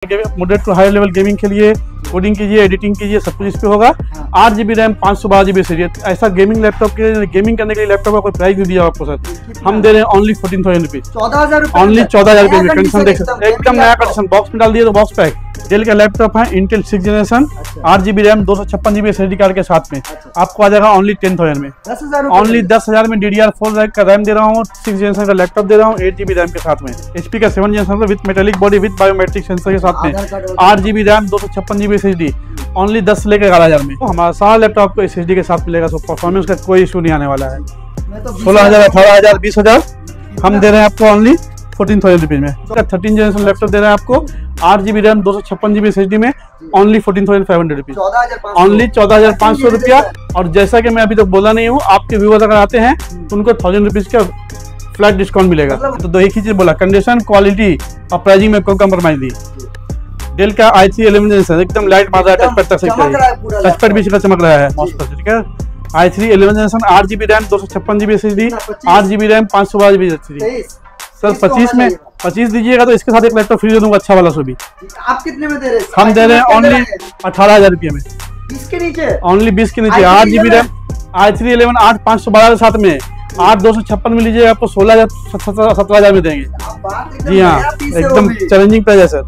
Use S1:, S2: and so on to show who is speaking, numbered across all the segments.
S1: Moderate to high level gaming के लिए coding कीजिए, एडिटिंग कीजिए, सब कुछ इस पे होगा। 8 GB रैम, 512 GB एसएसडी। ऐसा गेमिंग लैपटॉप के गेमिंग करने के लिए लैपटॉप का कोई प्राइस नहीं दिया आपको सर। हम दे रहे हैं ओनली 14,000 रुपीज, ओनली 14,000 रुपये में। कंडीशन देख सकते हैं, एकदम नया कंडीशन, बॉक्स में डाल दिए तो बॉक्स पैक। डेल का लैपटॉप है, Intel 6th generation, 8 GB RAM, 256 GB SSD card के साथ में आपको आ जाएगा ओनली 10,000 में। ओनली 10,000 में DDR4 का रैम दे रहा हूँ, 6th जनरेशन का लैपटॉप दे रहा हूँ, 8 GB रैम के साथ में। HP का 7th generation with metallic body with biometric sensor के साथ में, 8 GB RAM, 256 GB SSD, only 10 से लेकर 11,000 में। तो हमारा सारा लैपटॉप को एसएसडी के साथ मिलेगा, तो परफॉर्मेंस का कोई इशू नहीं आने वाला है। 16,000, 18,000, 20,000 हम दे रहे हैं आपको ओनली 14,000 रुपीज में। 13th जनरेशन लैपटॉप दे रहे हैं आपको, 8 GB रैम, 256 GB एसएसडी में, ओनली 14,500 रुपीज, ओनली 14,500 रुपया। और जैसा कि मैं अभी तक बोला नहीं हूँ, आपके व्यूअर्स अगर आते हैं तो उनको 1000 रुपीज का फ्लैट डिस्काउंट मिलेगा। तो एक ही चीज बोला, कंडीशन, क्वालिटी और प्राइसिंग में कोई कम्प्रोमाइज नहीं। डेल का i3 11th जनरेशन एकदम लाइट मार रहा है, टचपैड तक टचपैड भी चमक रहा है माउस पर, ठीक है। i3 11th generation, 8 GB RAM, 256 GB SSD, 8 GB RAM, 512 GB SSD. Sir 25 में 25 दीजिएगा तो इसके साथ एक लैपटॉप फ्री दे दूंगा, अच्छा वाला। सो भी
S2: आप कितने में दे रहे हैं?
S1: हम दे रहे हैं ओनली 18,000 रुपये में,
S2: 20 के नीचे,
S1: ओनली 20 के नीचे। 8 GB रैम, i3 11, 8 512 के साथ में, 8 256 में लीजिए, आपको 16,000 17,000 में देंगे। जी हाँ, एकदम चैलेंजिंग प्राइस है सर।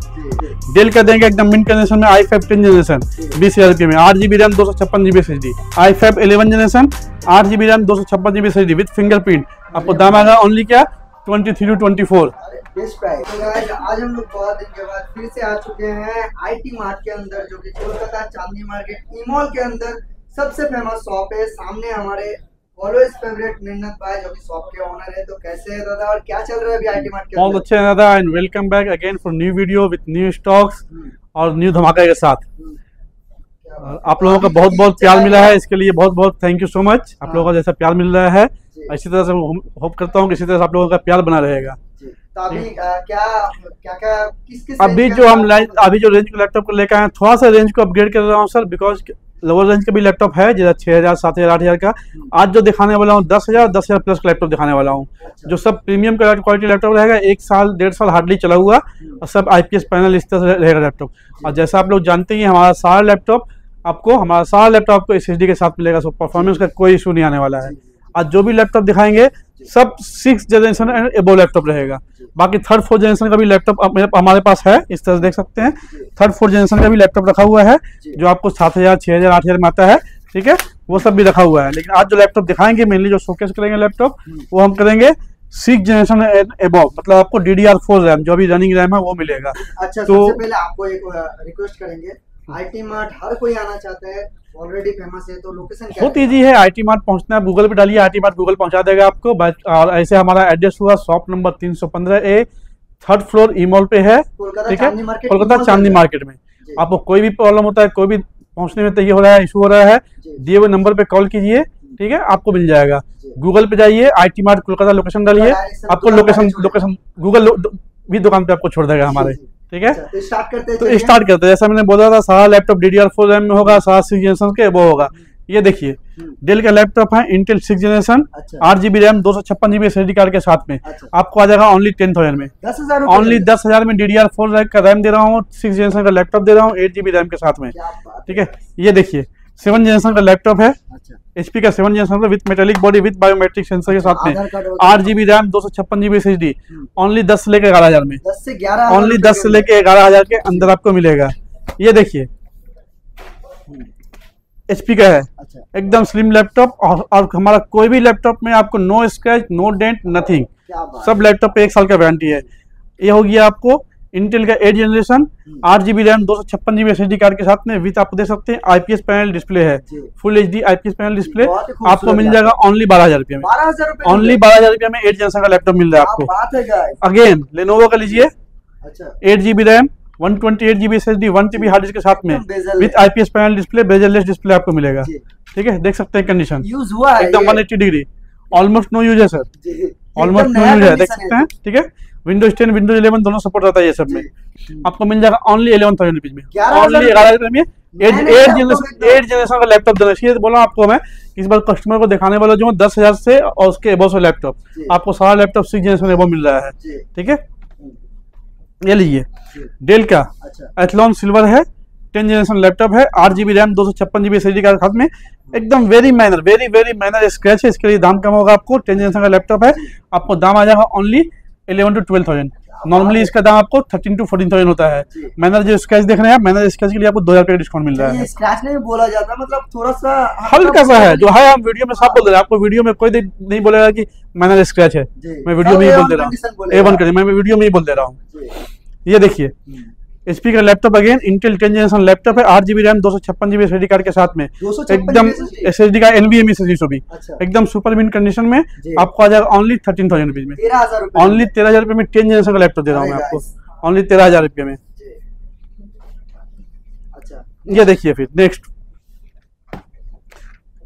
S1: डेल का देंगे एकदम मिड कंडीशन में, i5 10th जनरेशन 20,000 रुपये में, 8 GB RAM, 256 GB SSD, i5 11th generation, 8 GB RAM, 256 GB SSD with fingerprint. आपको दाम आएगा ओनली क्या 23 to 24।
S2: आज हम लोग बहुत दिन के बाद फिर से आ चुके हैं IT मार्ट के अंदर, जो कि कोलकाता चांदनी मार्केट ई मॉल के अंदर सबसे फेमस शॉप है। सामने हमारे ऑलवेज फेवरेट निन्नत भाई जो कि शॉप के ओनर है। तो कैसे है दादा और क्या चल रहा है अभी IT मार्ट के अंदर?
S1: बहुत अच्छे हैं दादा, and welcome back again for new video with new stocks और न्यू धमाके के साथ। आप लोगों का बहुत बहुत प्यार मिला है, इसके लिए बहुत बहुत थैंक यू सो मच। आप लोगों का जैसा प्यार मिल रहा है इसी तरह से होप करता हूँ कि इसी तरह से आप लोगों का प्यार बना रहेगा।
S2: तो अभी किस
S1: अभी जो हम अभी जो रेंज के लैपटॉप को लेकर आए, थोड़ा सा रेंज को अपग्रेड कर रहा हूँ सर, बिकॉज लोअर रेंज का भी लैपटॉप है जैसा 6,000, 7,000, 8,000 का। आज जो दिखाने वाला हूँ 10,000 प्लस का लैपटॉप दिखाने वाला हूँ, जो सब प्रीमियम का क्वालिटी लैपटॉप रहेगा। 1 साल 1.5 साल हार्डली चला हुआ और सब IPS पैनल इस तरह से रहेगा लैपटॉप। और जैसा आप लोग जानते हैं, हमारा सारा लैपटॉप आपको SSD के साथ मिलेगा, सो परफॉर्मेंस का कोई इशू नहीं आने वाला है। आज जो भी लैपटॉप दिखाएंगे सब 6th जनरेशन एंड एबो लैपटॉप रहेगा। बाकी 3rd 4th जनरेशन का भी लैपटॉप हमारे पास है, इस तरह से देख सकते हैं। 3rd 4th जनरेशन का भी लैपटॉप रखा हुआ है, जो आपको 7,000, 6,000, 8,000 में आता है, ठीक है। वो सब भी रखा हुआ है। लेकिन आज जो लैपटॉप दिखाएंगे, मेनली जो शोकेस करेंगे लैपटॉप, वो हम करेंगे 6th जनरेशन एंड एबो, मतलब आपको DDR4 रैम, जो अभी रनिंग रैम है वो मिलेगा।
S2: अच्छा, तो सबसे पहले आपको एक रिक्वेस्ट करेंगे, IT मार्ट हर कोई आना चाहता है, ऑलरेडी फेमस है, तो लोकेशन क्या
S1: बहुत इजी है। IT मार्ट पहुंचना है, गूगल पे डालिए IT मार्ट, गूगल पहुंचा देगा आपको। और ऐसे हमारा एड्रेस हुआ shop number 315A, 3rd floor E mall पे है, ठीक है, कोलकाता चांदनी मार्केट में। आपको कोई भी प्रॉब्लम होता है, कोई भी पहुंचने में तैयार हो रहा है, इशू हो रहा है, दिए हुए नंबर पे कॉल कीजिए, ठीक है, आपको मिल जाएगा। गूगल पे जाइए, IT मार्ट कोलकाता लोकेशन डालिए, आपको लोकेशन गूगल भी दुकान पे आपको छोड़ देगा हमारे, ठीक है।
S2: तो स्टार्ट करते
S1: हैं। जैसा मैंने बोला था, सारा लैपटॉप DDR4 रैम में होगा, सारा 6th जनरेशन के वो होगा। ये देखिए, डेल का लैपटॉप है, Intel 6th generation, 8 GB RAM, 256 GB SSD card के साथ में आपको आ जाएगा ओनली 10,000 में, ओनली 10,000 में। DDR4 का रैम दे रहा हूँ, 6th जनरेशन का लैपटॉप दे रहा हूँ, 8 GB रैम के साथ में, ठीक है। ये देखिए 7th जनरेशन का लैपटॉप है, HP का 7th generation with metallic body with biometric sensor के साथ में, 8 GB RAM, 256 GB SSD, only 10 से लेकर 11,000 में, ओनली 10 से लेकर 11,000 के अंदर आपको मिलेगा। ये देखिए HP का है, एकदम स्लिम लैपटॉप। और हमारा कोई भी लैपटॉप में आपको no scratch, no dent, nothing, सब लैपटॉप पे 1 साल का वारंटी है। ये हो गया आपको इंटेल का 8th generation, 8 GB RAM, 256 GB SSD card के साथ में, विथ आपको देख सकते हैं IPS पैनल डिस्प्ले है, full HD IPS panel display आपको मिल जाएगा ओनली 12,000 रुपये में, ओनली 12,000 रुपये में 8th जनरेशन का लैपटॉप मिल रहा है आपको। अगेन लेनोवो का लीजिए, 8 GB RAM, 128 GB SSD, 1 TB hard disk के साथ में, with IPS panel display, bezel-less display आपको मिलेगा, ठीक है। देख सकते हैं कंडीशन एकदम 180 डिग्री, ऑलमोस्ट नो यूज है सर, ऑलमोस्ट नो यूज है, देख सकते हैं, ठीक है। विंडोज 10 विंडोज 11 दोनों सपोर्ट रहता है ये सब में। आपको मिल जाएगा ओनली 11,000 रुपीज में, ओनली 11,000 रुपए में 8 जनरेशन का लैपटॉप देना चाहिए। बोला आपको मैं इस बार कस्टमर को दिखाने वाला जो 10,000 से और उसके एबो से लैपटॉप, आपको सारा लैपटॉप 6 जनरेशन एबो मिल रहा है, ठीक है। ये लीजिए डेल का
S2: अच्छा
S1: एथलॉन सिल्वर है, 10 जनरेशन लैपटॉप है, 8 GB RAM, 256 GB SSD card साथ में, एकदम वेरी माइनर स्क्रैच है। इसके लिए दाम कम होगा आपको। 10 जनरेशन का लैपटॉप है, आपको दाम आ जाएगा ओनली 11 to 12,000। नॉर्मली इसका दाम आपको 13 to 14,000 होता है। मैनर जो स्क्रैच देख रहे हैं, मैनर स्क्रैच के लिए आपको 2,000 रुपये का डिस्काउंट मिल रहा है।
S2: स्क्रैच नहीं बोला जाता, मतलब थोड़ा सा
S1: हल्का सा है, जो है हम वीडियो में सब बोल दे रहे हैं। आपको वीडियो में कोई नहीं बोलेगा कि मैनर स्क्रैच है, मैं वीडियो में ही बोल दे रहा हूँ। A1 करिए, मैं वीडियो में ही बोल दे रहा हूँ। ये देखिए HP का laptop, again Intel 10 generation laptop है, 8 GB RAM, 256 GB SSD card के साथ में,
S2: 256
S1: एकदम SSD का NVMe SSD भी,
S2: अच्छा
S1: एकदम सुपर मिंट कंडीशन में आपको आ जाएगा ओनली 13,000 रुपीज में।
S2: 13,000 रुपए,
S1: ओनली 13,000 रुपये में 10 जनरेशन का लैपटॉप दे रहा हूँ मैं आपको, ओनली 13,000 रुपये में।
S2: अच्छा
S1: ये देखिए फिर नेक्स्ट,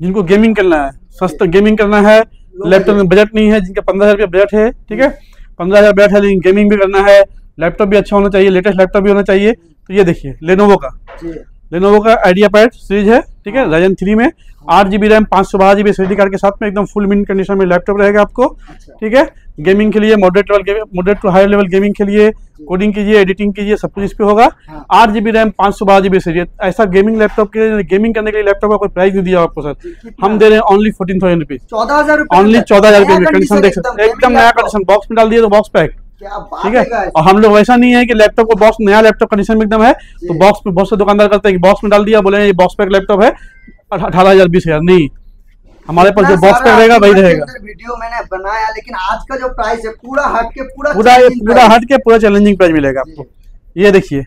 S1: जिनको गेमिंग करना है, सस्ता गेमिंग करना है, लैपटॉप में बजट नहीं है, जिनका 15,000 रुपये बजट है, ठीक है, 15,000 बजट है लेकिन गेमिंग भी करना है, लैपटॉप भी अच्छा होना चाहिए, लेटेस्ट लैपटॉप भी होना चाहिए, तो ये देखिए लेनोवो का आइडिया पैड सीरीज है, ठीक है, Ryzen 3 में 8 GB RAM, 512 GB SSD card के साथ में, एकदम फुल मिंट कंडीशन में लैपटॉप रहेगा आपको, ठीक है। गेमिंग के लिए moderate to high level gaming के लिए, कोडिंग कीजिए, एडिटिंग कीजिए, सब कुछ इस पे होगा। 8 GB रैम, 512 GB SSD, ऐसा गेमिंग लैपटॉप के गेमिंग करने के लिए लैपटॉप का कोई प्राइस नहीं दिया आपको सर, हम दे रहे हैं ओनली 14,000 रुपीज,
S2: 14,000 रुपए,
S1: ओनली 14,000 रुपये में। कंडीशन देख सकते हैं, एकदम नया कंडीशन, बॉक्स में डाल दिए तो बॉक्स पैक,
S2: क्या बात
S1: ठीक
S2: है
S1: है।
S2: guys।
S1: और हम लोग वैसा नहीं है कि लैपटॉप को बॉक्स, नया लैपटॉप कंडीशन में एकदम है तो बॉक्स में, बहुत से दुकानदार करते हैं कि बॉक्स में डाल दिया, बोले ये बॉक्स पैक लैपटॉप है 18,000 20,000, नहीं, हमारे पास जो बॉक्स पैक रहेगा वही रहेगा।
S2: वीडियो मैंने बनाया, लेकिन आज का जो प्राइस है पूरा हट के, पूरा
S1: हट के पूरा चैलेंजिंग प्राइस मिलेगा आपको। ये देखिए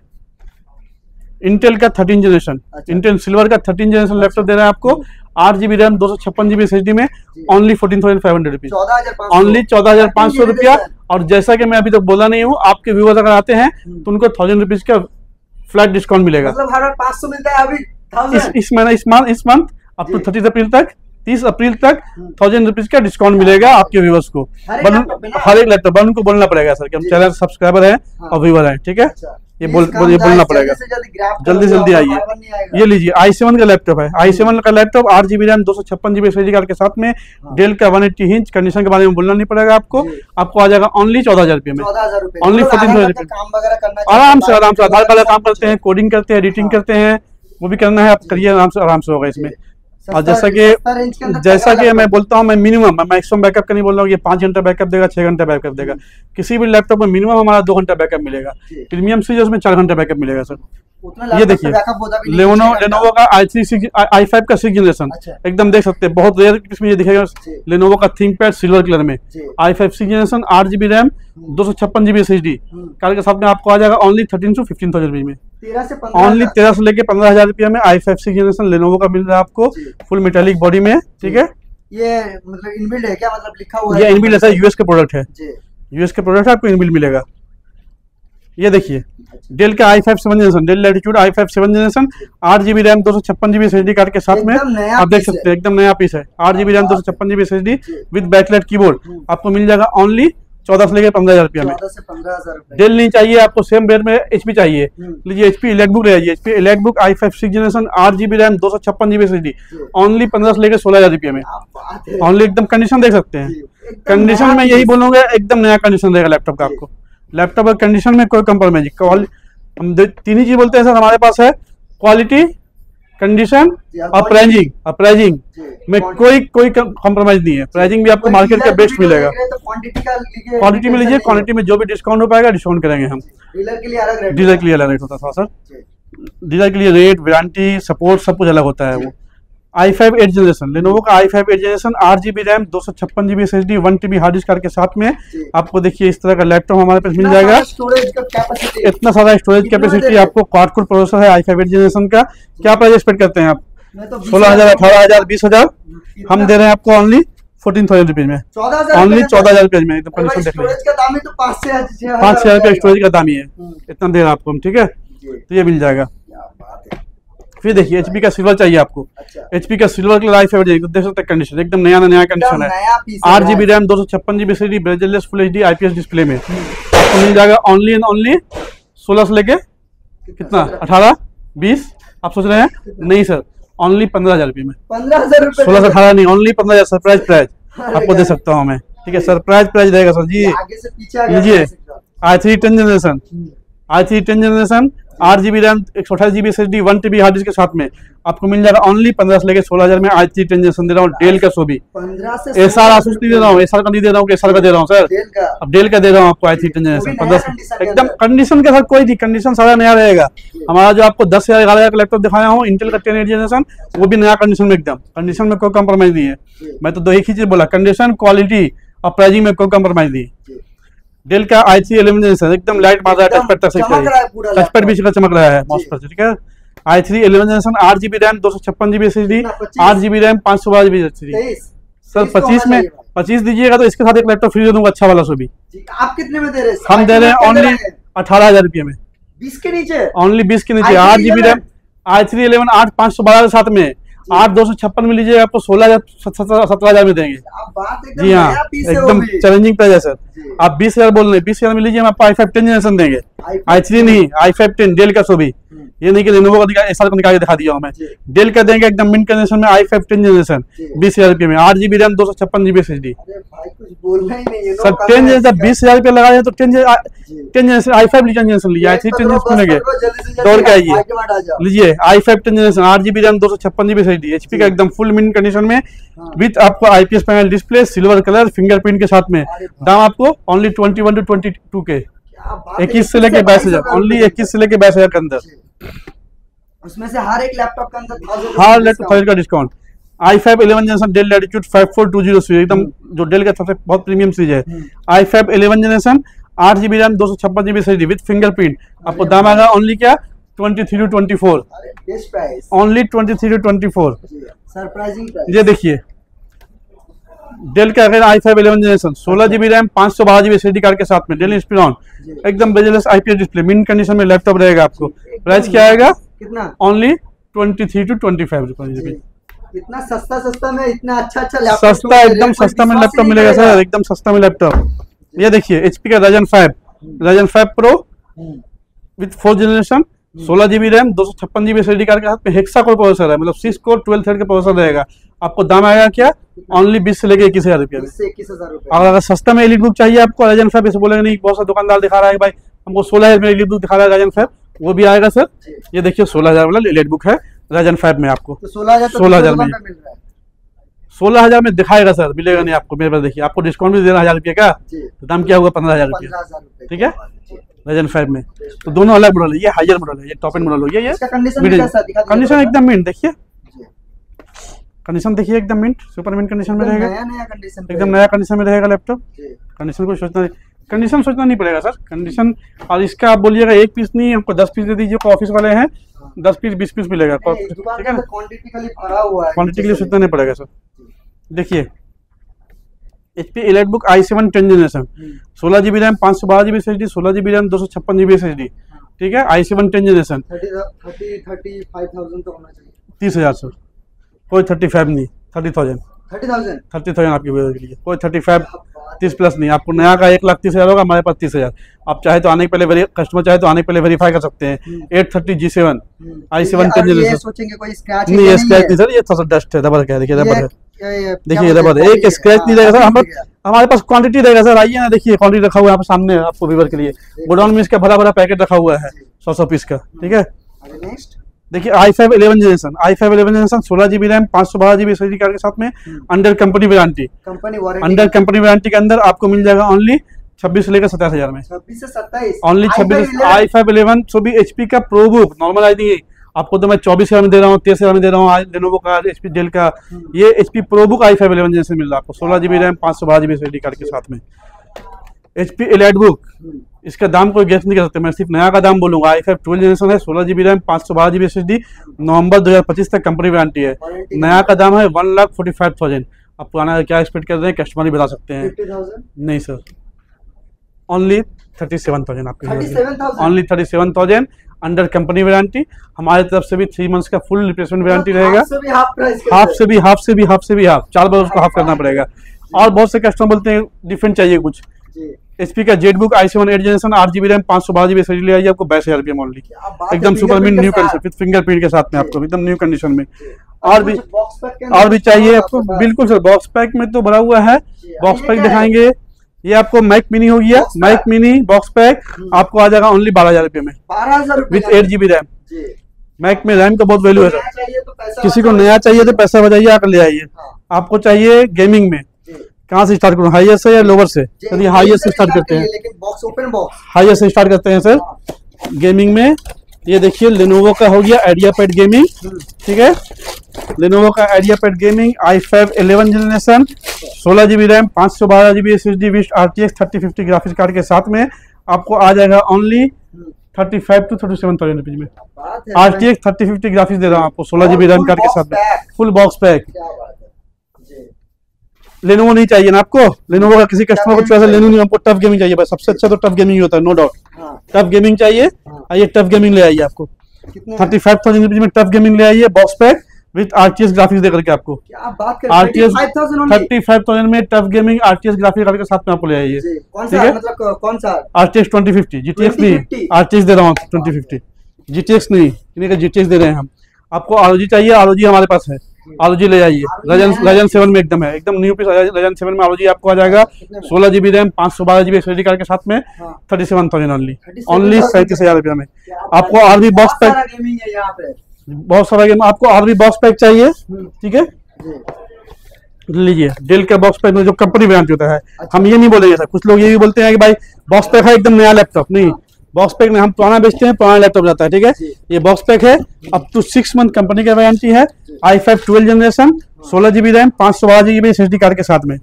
S1: इंटेल का 13 जनरेशन, इंटेल सिल्वर का 13 जनरेशन लैपटॉप दे रहे हैं आपको, 8 GB रैम, 256 GB SSD में, ओनली 14,500 रुपीज, ओनली 14,500 रुपया। और जैसा कि मैं अभी तक बोला नहीं हूँ, आपके व्यूअर्स अगर आते हैं तो उनको 1,000 रुपीज का फ्लैट डिस्काउंट मिलेगा।
S2: मतलब हर 500 मिलता है अभी
S1: इस मंथ अप टू 30 अप्रैल तक, 30 अप्रैल तक 1,000 रुपीज का डिस्काउंट मिलेगा आपके व्यूअर्स को, हर एक लैपटॉप। उनको बोलना पड़ेगा सर कि हम चैनल सब्सक्राइबर हैं और व्यूअर हैं, ठीक है, ये बोलना पड़ेगा, जल्दी आइए। ये लीजिए i7 का लैपटॉप है, i7 का laptop 8 GB RAM, 256 GB SSD card के साथ में, डेल का 180 इंच, कंडीशन के बारे में बोलना नहीं पड़ेगा आपको आ जाएगा ओनली 14,000 रुपये में, ओनली 14,000 रुपये। आराम से आधार कार्ड काम करते हैं, कोडिंग करते हैं, एडिटिंग करते हैं, वो भी करना है, आप करिए आराम से होगा इसमें। और जैसा कि मैं बोलता हूँ, मैं मिनिमम, मैक्सिमम बैकअप का नहीं बोल रहा हूँ, ये 5 घंटा बैकअप देगा, 6 घंटा बैकअप देगा, किसी भी लैपटॉप में मिनिमम हमारा 2 घंटा बैकअप मिलेगा, प्रीमियम सीरीज में 4 घंटा बैकअप मिलेगा सर। ये देखिए लेनोवो का i5 का 6 जनरेशन, एकदम देख सकते हैं, बहुत रेयर इसमें ये दिखेगा, लेनोवो का थिंकपैड सिल्वर कलर में, i5 6 generation, 8 GB RAM, 256 GB SSD card के साथ में आपको आ जाएगा ओनली 13 to 15,000 रुपये में, ओनली 13 से लेके 15,000 रुपये में i5 6 जनरेशन लेनोवो का मिल रहा है आपको, फुल मेटालिक बॉडी में, ठीक है।
S2: ये मतलब इनबिल्ड है क्या, मतलब लिखा हुआ है?
S1: ये इनबिल्ड है, यूएस के प्रोडक्ट है, यूएस के प्रोडक्ट है, आपको इनबिल्ड मिलेगा। ये देखिए डेल का i5 7 generation, Dell Latitude i5 7 generation, 8 GB RAM, 256 GB SSD card के साथ में, आप देख सकते हैं एकदम नया पीस है, 8 GB RAM, 256 GB SSD with backlight keyboard आपको मिल जाएगा ओनली 14 से लेकर 15,000 रुपया में।
S2: 14 से 15,000 रुपए।
S1: डेल नहीं चाहिए आपको, सेम रेट में HP चाहिए, लीजिए HP इलेक्टबुक ले जाइए, HP इलेक्टबुक i5 6 generation, 8 GB RAM, 256 GB SSD only 15 से लेकर 16,000 रुपये में, ओनली। एकदम कंडीशन देख सकते हैं, कंडीशन में यही बोलूंगा, एकदम नया कंडीशन रहेगा लैपटॉप का आपको। लैपटॉप का कंडीशन में कोई कंप्रोमाइज, हम 3 ही चीज बोलते हैं सर हमारे पास है, क्वालिटी, कंडीशन और प्राइजिंग में कोई कंप्रोमाइज नहीं है। प्राइजिंग भी आपको मार्केट का बेस्ट मिलेगा। क्वालिटी में लीजिए, क्वालिटी में जो भी डिस्काउंट हो पाएगा डिस्काउंट करेंगे हम।
S2: डीलर के लिए अलग
S1: रेट होता था सर, डीलर के लिए रेट, वारंटी, सपोर्ट सब कुछ अलग होता है। वो i5 8 जनरेशन, लेनोवो का i5 8 generation, 8 GB RAM, 256 GB SSD, 1 TB hard disk card के साथ में आपको देखिए इस तरह का लैपटॉप हमारे पास मिल जाएगा। इतना सारा स्टोरेज कैपेसिटी आपको, क्वाड कोर प्रोसेसर है i5 8 जनरेशन का। क्या प्राइस एक्सपेक्ट करते हैं आप? 16,000, 18,000, 20,000, हम दे रहे हैं आपको ओनली 14,000 रुपीज में, ओनली 14,000 रुपीज में। तो 5,000 रुपये स्टोरेज का दाम ही है, इतना दे रहे हैं आपको हम, ठीक है, तो ये मिल जाएगा। फिर देखिए HP का सिल्वर चाहिए आपको, HP का सिल्वर कलर i5 देख सकते हैं, कंडीशन एकदम नया कंडीशन है, 8 GB RAM, 256 GB SSD, bezelless full HD IPS display में आपको मिल जाएगा ओनली एंड ओनली 16 से लेके कितना, 18, 20, आप सोच रहे हैं? नहीं सर, ओनली 15,000 रुपये में, 16 से 18 नहीं, ओनली 15,000 सरप्राइज प्राइज आपको दे सकता हूँ मैं, ठीक है, सरप्राइज प्राइज रहेगा सर जी। लीजिए i3 10 generation, i3 10 generation 8GB RAM 128GB SSD 1TB hard disk के साथ में आपको मिल जाएगा ओनली 15 से लेके 16,000 में i3 10 जनरेशन दे रहा हूँ डेल का। सो भी
S2: 15 से
S1: एसआर आसूस नहीं दे रहा हूँ, एसआर का नहीं दे रहा हूँ, एसआर का दे रहा हूँ सर। अब डेल का दे रहा हूँ आपको i3 10 जनरेशन 15 एकदम कंडीशन के साथ, कोई भी कंडीशन सारा नया रहेगा। हमारा जो आपको 10,000 11,000 का लैपटॉप दिखाया हूँ इंटेल का 10 जनरेशन, वो भी नया कंडीशन में, एकदम कंडीशन में कोई कॉम्प्रोमाइज नहीं है। मैं तो दो ही चीज बोला, कंडीशन, क्वालिटी और प्राइसिंग में कोई कॉम्प्रोमाइज नहीं। डेल का i3 11 जनरेशन एकदम लाइट मार रहा है, टच पैड भी चमक रहा है माउस पर, ठीक है। i3 11 generation 8GB RAM 256GB SSD 8GB RAM 512GB SSD। Sir 25 दीजिएगा तो इसके साथ एक लैपटॉप फ्री दे दूंगा अच्छा वाला। सो भी
S2: आप कितने में दे रहे हैं?
S1: हम दे रहे हैं ओनली 18,000 रुपये में,
S2: 20 के नीचे,
S1: ओनली 20 के नीचे। 8GB रैम i3 11 8 512 के साथ में 8 256 में लीजिएगा आपको 16,000 17,000 में देंगे। जी हाँ, एकदम चैलेंजिंग प्राइस है सर। आप 20,000 बोल रहे हैं, 20,000 में लीजिए, हम आपको i5 10 जनरेशन देंगे, i3 नहीं i5 10 डेल का। सो भी ये नहीं कि लेनोवो का एसआर को निकाल के दिखा दिया हूं मैं, डेल का देंगे एकदम मिड कंडीशन में i5 10 जनरेशन 20,000 रुपये में 8GB RAM 256GB SSD। Sir 10 generation 20,000 रुपये लगा रहे तो 10 जनरेशन i5 जनरेशन लीजिए, i3 10 जनरेशन मिलेंगे, दौड़ के आइए लीजिए i5 10 generation 8GB RAM 256GB SSD HP का एकदम फुल मिड कंडीशन में विथ आपको IPS panel display silver colour fingerprint के साथ में। दाम आपको ओनली 21 to 22 के, 21 से लेके 22,000, ओनली 21 से लेके 22,000 के अंदर।
S2: उसमें से हर एक लैपटॉप के अंदर
S1: 1000 का discount. i5 11 generation Dell Latitude 5420 series एकदम जो डेल का सबसे बहुत प्रीमियम सीरीज है। i5 11 generation 8GB RAM 256GB SSD with fingerprint आपको दाम आएगा ओनली क्या 23 to 24, only 23 to 24
S2: surprising price.
S1: ये देखिए डेल का अगर i5 11 generation 16GB RAM 512GB SSD card के साथ में डेल इंस्पिरॉन एकदम बेजलेस IPS डिस्प्ले मिन कंडीशन में लैपटॉप रहेगा। आपको प्राइस क्या आएगा
S2: कितना?
S1: ओनली 23 to 25 रुपए।
S2: इतना सस्ता में इतना अच्छा लैपटॉप,
S1: सस्ता एकदम सस्ता में लैपटॉप मिलेगा सर, एकदम सस्ता में लैपटॉप। ये देखिए HP का Ryzen 5 Pro with 4 generation 16GB RAM 256GB SSD card के साथ में हेक्सा कोर प्रोसेसर है, मतलब 6 कोर 12 थ्रेड का प्रोसेसर रहेगा। आपको दाम आएगा क्या ओनली 20 से लेके 21,000 रुपये में। और अगर सस्ता में एलीट बुक चाहिए आपको Ryzen 5, ऐसे बोलेंगे नहीं बहुत सा दुकानदार दिखा रहा है भाई हमको 16,000 में एलीट बुक दिखा रहा है Ryzen 5, वो भी आएगा सर। ये देखिए 16,000 वाला एलीट बुक है Ryzen 5 में आपको 16,000 में 16,000 में दिखाएगा सर, मिलेगा नहीं आपको। मेरे पास देखिए आपको डिस्काउंट भी दे रहा 1,000 रुपये का, तो दाम क्या होगा 15,000 रुपये, ठीक है Ryzen 5 में। तो दोनों अलग मॉडल है, ये हायर मॉडल है, ये टॉप एंड मॉडल हो गया। ये कंडीशन एकदम मिंट, देखिए कंडीशन देखिए एकदम मिंट, सुपर मिंट कंडीशन में रहेगा, एकदम नया कंडीशन में रहेगा लैपटॉप। कंडीशन को सोचना नहीं पड़ेगा सर, कंडीशन। और इसका आप बोलिएगा एक पीस नहीं, हमको 10 पीस दे दीजिए, ऑफिस वाले हैं 10 पीस 20 पीस मिलेगा, ठीक है ना। क्वांटिटी के लिए सोचना नहीं पड़ेगा सर। देखिए HP Elite Book i7 10 generation 16GB RAM 512GB SSD 16GB RAM 256GB SSD, ठीक है। i7 10 जनरेशन
S2: 35,000 तो होना चाहिए,
S1: 30,000 सर, कोई 35 नहीं, 30,000 आपकी वजह के लिए, कोई 35 30 प्लस नहीं। आपको नया का 1,30,000 होगा, हमारे पास 30,000। आप चाहे तो आने के पहले कस्टमर चाहे तो आने के पहले वेरीफाई कर सकते हैं। 830 G7 i7 10 जनरेशन नहीं, ये स्क्रैच नहीं सर, ये थोड़ा सा डस्ट है, रबर का है, देखिए रबर है, देखिए रबर है, एक स्क्रैच नहीं रहेगा सर। हमारे पास क्वांटिटी रहेगा सर, आइए ना देखिए क्वांटिटी रखा हुआ है सामने आपको व्यूअर के लिए। गोडाउन में इसका भरा भरा पैकेट रखा हुआ है 100 पीस का, ठीक है। देखिए i5 11 generation 16GB RAM 512GB SSD card के साथ में under company warranty, under company warranty के अंदर आपको मिल जाएगा ओनली 26 से लेकर 27,000 में,
S2: 26 से 27
S1: ओनली 26। i5 11 सो भी HP का प्रो बुक नॉर्मल आई नहीं, आपको तो मैं 24,000 में दे रहा हूँ, 23,000 में दे रहा हूँ। लेनोवो का HP डेल का ये HP pro book i5 11 generation मिल रहा है आपको 16GB RAM 512GB SSD card के साथ में। HP एलाइट बुक इसका दाम कोई गेस नहीं कर सकते, मैं सिर्फ नया का दाम बोलूंगा। i5 12 जनरेशन है 16GB रैम 512GB SSD नवंबर 2025 तक कंपनी वारंटी है। नया का दाम है 1,45,000। आप पुराना का क्या एक्सपेक्ट कर रहे हैं कस्टमर ही बता सकते हैं।
S2: 50,000
S1: नहीं सर, ओनली 37,000 आपके, ओनली 37,000 अंडर कंपनी वारंटी। हमारी तरफ से भी 3 मंथ्स का फुल रिप्लेसमेंट वारंटी रहेगा, हाफ से भी हाफ 4 बार उसको हाफ करना पड़ेगा। और बहुत से कस्टमर बोलते हैं डिफरेंट चाहिए कुछ, HP का jet book i7 8 generation 8GB RAM 512GB SSD ले आइए, आपको 22,000 रुपये ओनली, एकदम super mint new condition with fingerprint के साथ में आपको एकदम न्यू कंडीशन में। और भी चाहिए आपको, बिल्कुल सर बॉक्स पैक में तो भरा हुआ है, बॉक्स पैक दिखाएंगे। ये आपको मैक मिनी हो गया, मैक मिनी बॉक्स पैक आपको आ जाएगा ओनली 12,000 रुपये में,
S2: 12,000
S1: विथ 8 GB रैम।
S2: जी
S1: मैक में रैम का बहुत वैल्यू है सर।
S2: नया चाहिए तो पैसा
S1: किसी को नया चाहिए तो पैसा बजाइए, आकर ले आइए। आपको चाहिए गेमिंग में, कहाँ से स्टार्ट करूँ, हाईएस्ट से या लोअर से? चलिए हाईएस्ट से स्टार्ट करते हैं,
S2: लेकिन बॉक्स ओपन बॉक्स
S1: हाईएस्ट से स्टार्ट करते हैं सर। गेमिंग में ये देखिए लेनोवो का हो गया आइडिया पैड गेमिंग, ठीक है, लेनोवो का idea pad gaming i5 11 generation, 16 GB RAM, 512 GB SSD with RTX 3050 graphics card के साथ में आपको आ जाएगा ओनली 35 to 37,000 रुपीज में।
S2: बात है
S1: RTX 3050 ग्राफिक्स दे रहा हूँ आपको 16 GB रैम कार्ड के साथ में, फुल बॉक्स पैक।
S2: क्या बात है जी।
S1: लेनोवो नहीं चाहिए ना आपको? लेनोवो का किसी कस्टमर को चॉइस लेनोवो नहीं, हमको टफ गेमिंग चाहिए बस, सबसे अच्छा तो टफ गेमिंग ही होता है, नो डाउट।
S2: हाँ,
S1: टफ गेमिंग चाहिए, आइए टफ गेमिंग ले आइए, आपको
S2: कितने
S1: 35,000 रुपीज में टफ गेमिंग ले आइए, box pack with RTX graphics देकर के आपको।
S2: क्या बात कर रहे हैं?
S1: RTX
S2: 35,000 only?
S1: 35,000 में TUF gaming RTX graphics card के साथ में आपको ले आइए।
S2: जी, कौन
S1: ठीक
S2: सा
S1: है?
S2: मतलब कौन सा?
S1: RTX 2050 GTX नहीं,
S2: 2050
S1: RTX दे रहा हूँ 2050, GTX नहीं, इन्हीं का GTX दे रहे हैं हम आपको। ROG चाहिए, ROG हमारे पास है, ROG ले आइए। Ryzen 7 में एकदम है, एकदम न्यू पीस Ryzen 7 में ROG आपको आ जाएगा 16 GB RAM, 512 GB SSD card के साथ में, 37,000 ओनली 37,000 रुपये में। आपको और भी बॉक्स पैक,
S2: गेमिंग है यहाँ पे,
S1: बहुत सारा गेम, आपको और भी बॉक्स पैक चाहिए, ठीक है,
S2: जी।
S1: लीजिए। डेल का बॉक्स पैक में जो कंपनी ब्रांड होता है, हम ये नहीं बोलेंगे सर, कुछ लोग ये भी बोलते हैं कि भाई बॉक्स पैक है एकदम नया लैपटॉप, नहीं, बॉक्स पैक में हम पुराना बेचते हैं, पुराना लैपटॉप जाता है, ठीक है। ये बॉक्स पैक है, अप टू 6 मंथ कंपनी का वारंटी है, i5 12 generation, 16 GB RAM, 512 GB SSD card के साथ में,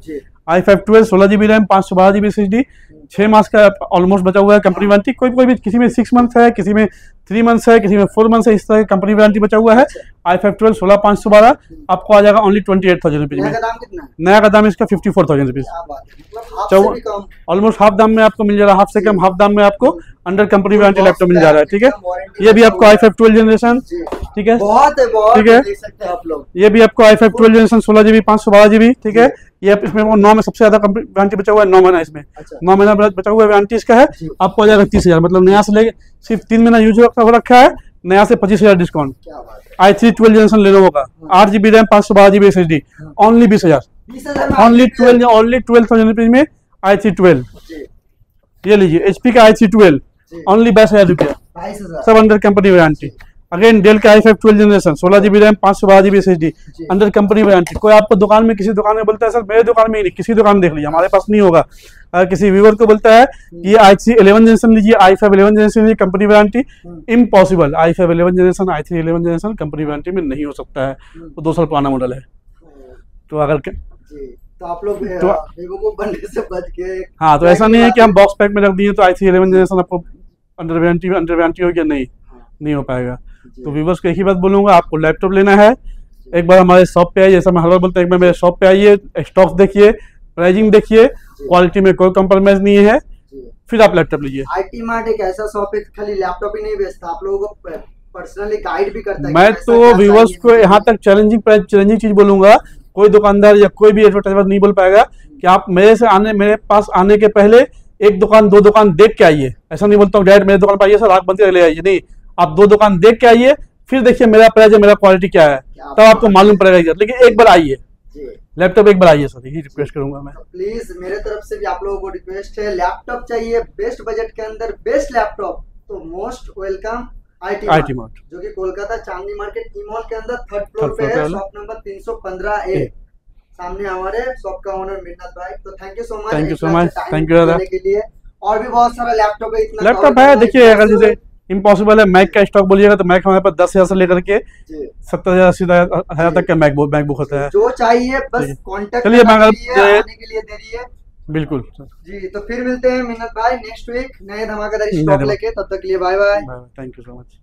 S1: i5 12 16 GB RAM, 512 GB SSD, 6 मास का ऑलमोस्ट बचा हुआ है कंपनी वारंटी। कोई भी किसी में 6 मंथ है, किसी में 3 मंथ्स है, किसी में 4 मंथ्स है, इस तरह कंपनी वारंटी बचा हुआ है। i5 12 16 512 आपको आ जाएगा ओनली 28,000 रुपीज में।
S2: नया का दाम कितना है?
S1: नया का दाम इसका 54,000 रुपीज,
S2: क्या बात है, मतलब हाफ से भी कम।
S1: ऑलमोस्ट हाफ दाम में आपको मिल जा रहा है, हाफ से कम हाफ दाम में आपको अंडर कंपनी वारंटी लैपटॉप मिल जा रहा है, ठीक है। ये भी आपको i5 12 जनरेशन, ठीक है,
S2: बहुत है, बहुत
S1: ठीक है।
S2: देख सकते हैं आप लोग।
S1: ये भी आपको i5 12 जनरेशन 16 GB 512 GB, ठीक है। ये इसमें 9 में सबसे ज्यादा वारंटी बचा हुआ है, 9 महीना इसमें, 9 महीना बचा हुआ है वारंटी इसका है। आपको आ जाएगा 30,000, मतलब नया से लेके सिर्फ 3 महीना यूज हो रखा है, नया से 25,000 डिस्काउंट।
S2: क्या बात है,
S1: i3 12 जनरेशन लेनोवो का 8 GB RAM, 512 GB SSD, only 20,000,
S2: 20,000 में
S1: ओनली 12,000 रुपीज में i3 12।
S2: जी,
S1: ये लीजिए HP का i3 12 ओनली 22,000 रुपया,
S2: 22,000
S1: सब under company warranty. Again Dell का i5 12 generation 16 GB RAM, 512 GB SSD, under company warranty. कोई आपको दुकान में, किसी दुकान में बोलता है सर मेरे दुकान में ही नहीं, किसी दुकान में देख लीजिए, हमारे पास नहीं होगा। अगर किसी व्यूअर को बोलता है कि ये i3 11 जनरेशन लीजिए, i5 11 जनरेशन लीजिए, company warranty, impossible. i5 11 generation, i3 11 generation company warranty में नहीं हो सकता है, वो 2 साल पुराना मॉडल है। तो अगर
S2: जी, तो आप लोग
S1: तो
S2: वीवो को बनने से बच के,
S1: हाँ, तो ऐसा नहीं है कि हम बॉक्स पैक में रख दिए तो i3 11 जनरेशन आपको अंडर वारंटी हो गया, नहीं हो पाएगा। तो व्यूअर्स को एक ही बात बोलूंगा, आपको लैपटॉप लेना है एक बार हमारे शॉप पे आइए, जैसा मैं हर बार बोलता हूँ, एक बार मेरे शॉप पे आइए, स्टॉक्स देखिए, प्राइसिंग देखिए, क्वालिटी में कोई कॉम्प्रोमाइज नहीं है, फिर आप लैपटॉप लीजिए।
S2: IT मार्ट एक ऐसा शॉप है खाली लैपटॉप ही नहीं बेचता, आप लोगों को पर्सनली गाइड भी करता है।
S1: मैं तो व्यूअर्स को यहाँ तक चैलेंजिंग चीज बोलूंगा, कोई दुकानदार या कोई भी एडवर्टाइजर नहीं बोल पाएगा कि आप मेरे पास आने के पहले 1 दुकान 2 दुकान देख के आइए। ऐसा नहीं बोलता हूँ डायरेक्ट मेरे दुकान पर आइए सर आग बंद ले आइए, नहीं, आप 2 दुकान देख के आइए, फिर देखिए मेरा प्राइस है, मेरा क्वालिटी क्या है, तब आपको मालूम पड़ेगा। लेकिन एक बार आइए, लैपटॉप एक बार आइए सर, यही रिक्वेस्ट करूंगा मैं।
S2: प्लीज मेरे तरफ से भी आप लोगों को रिक्वेस्ट है, लैपटॉप चाहिए बेस्ट बजट के अंदर बेस्ट लैपटॉप, तो मोस्ट वेलकम IT मार्ट, जो कि कोलकाता चांदनी मार्केट ई मॉल के अंदर 3rd फ्लोर पे है, शॉप नंबर 315A। सामने हमारे शॉप का ओनर मिन्नत भाई। तो thank you so much,
S1: thank you दादा
S2: के लिए। और भी बहुत सारा लैपटॉप है, इतना
S1: लैपटॉप है। देखिए अगर जैसे इम्पॉसिबल है, मैक का स्टॉक बोलिएगा तो मैक हमारे पास 10,000 से लेकर के 70,000 80,000 तक का मैकबुक होता है,
S2: जो चाहिए बस कांटेक्ट
S1: चलिए
S2: आने के लिए दे रही है।
S1: बिल्कुल
S2: जी, तो फिर मिलते हैं मिन्नत भाई नेक्स्ट वीक नए धमाकेदार स्टॉक लेके, तब तक के लिए bye bye.
S1: Thank you so much.